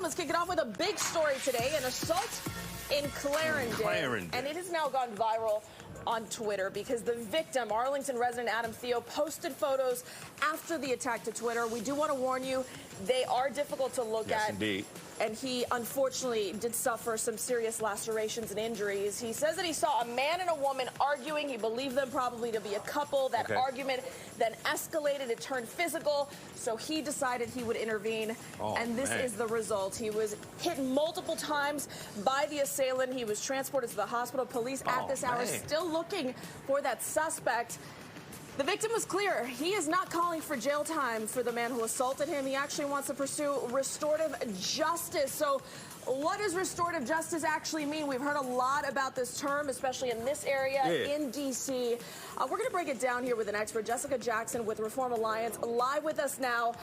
let's kick it off with a big story today, an assault in Clarendon. And it has now gone viral on Twitter because the victim, Arlington resident Adam Theo, posted photos after the attack to Twitter. We do want to warn you, they are difficult to look at. Yes, indeed. And he, unfortunately, did suffer some serious lacerations and injuries. He says that he saw a man and a woman arguing. He believed them probably to be a couple. That argument then escalated. It turned physical. So he decided he would intervene. And this is the result. He was hit multiple times by the assailant. He was transported to the hospital. Police at this hour still looking for that suspect. The victim was clear. He is not calling for jail time for the man who assaulted him. He actually wants to pursue restorative justice. So what does restorative justice actually mean? We've heard a lot about this term, especially in this area, in D.C. We're going to break it down here with an expert, Jessica Jackson with Reform Alliance, live with us now.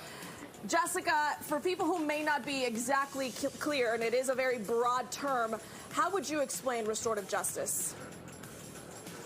Jessica, for people who may not be exactly clear, and it is a very broad term, how would you explain restorative justice?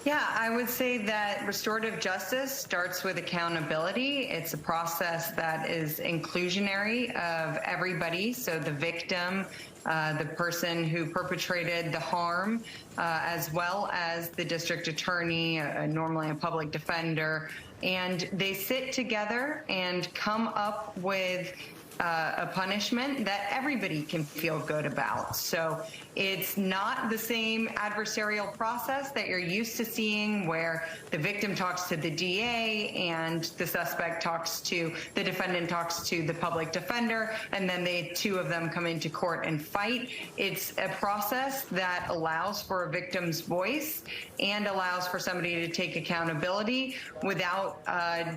Yeah, I would say that restorative justice starts with accountability. It's a process that is inclusionary of everybody. So the victim, the person who perpetrated the harm, as well as the district attorney, normally a public defender, and they sit together and come up with a punishment that everybody can feel good about. So it's not the same adversarial process that you're used to seeing where the victim talks to the DA and the suspect talks to, the defendant talks to the public defender, and then the two of them come into court and fight. It's a process that allows for a victim's voice and allows for somebody to take accountability without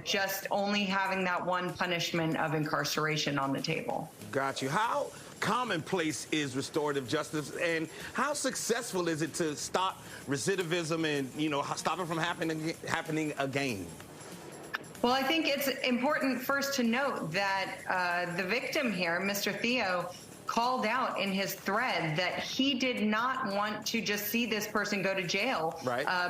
just only having that one punishment of incarceration on the table. Got you. How commonplace is restorative justice, and how successful is it to stop recidivism and, you know, stop it from happening again? Well, I think it's important first to note that the victim here, Mr. Theo, called out in his thread that he did not want to just see this person go to jail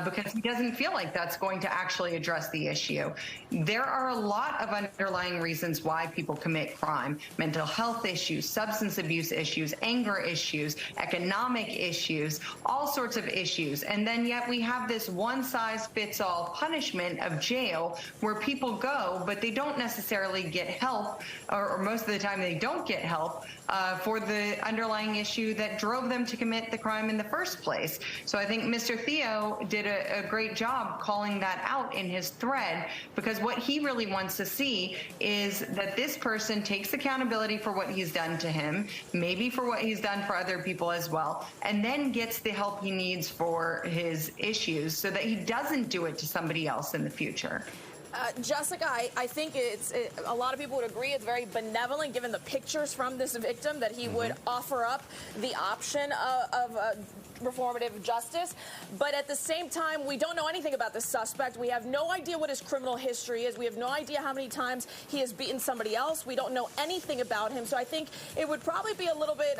because he doesn't feel like that's going to actually address the issue. There are a lot of underlying reasons why people commit crime: mental health issues, substance abuse issues, anger issues, economic issues, all sorts of issues. And then yet we have this one-size-fits-all punishment of jail where people go, but they don't necessarily get help, or most of the time they don't get help for the underlying issue that drove them to commit the crime in the first place. So I think Mr. Theo did a great job calling that out in his thread, because what he really wants to see is that this person takes accountability for what he's done to him, maybe for what he's done for other people as well, and then gets the help he needs for his issues so that he doesn't do it to somebody else in the future. Jessica, I think a lot of people would agree it's very benevolent, given the pictures from this victim, that he would offer up the option of reformative justice. But at the same time, we don't know anything about the suspect. We have no idea what his criminal history is. We have no idea how many times he has beaten somebody else. We don't know anything about him. So I think it would probably be a little bit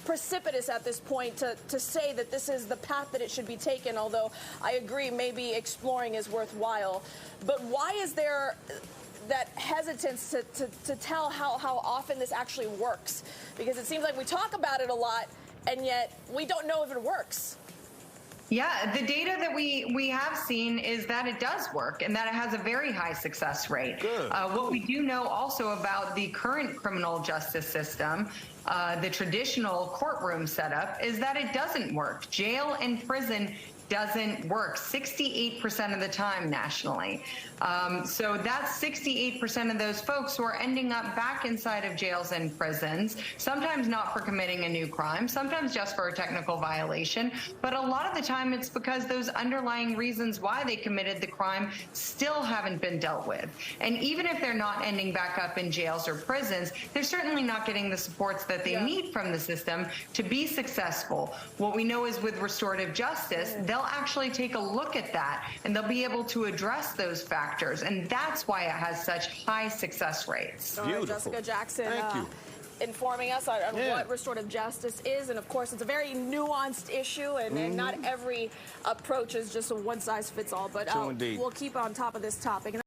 precipitous at this point to say that this is the path that it should be taken, although I agree maybe exploring is worthwhile. But why is there that hesitance to tell how often this actually works? Because it seems like we talk about it a lot, and yet we don't know if it works. Yeah, the data that we have seen is that it does work and that it has a very high success rate. What we do know also about the current criminal justice system, the traditional courtroom setup, is that it doesn't work. Jail and prison doesn't work 68% of the time nationally. So that's 68% of those folks who are ending up back inside of jails and prisons, sometimes not for committing a new crime, sometimes just for a technical violation, but a lot of the time it's because those underlying reasons why they committed the crime still haven't been dealt with. And even if they're not ending back up in jails or prisons, they're certainly not getting the supports that they need from the system to be successful. What we know is with restorative justice, they'll actually take a look at that and they'll be able to address those factors, and that's why it has such high success rates. All right, Jessica Jackson, thank you. Informing us on what restorative justice is, and of course it's a very nuanced issue, and not every approach is just a one-size-fits-all, but we'll keep on top of this topic.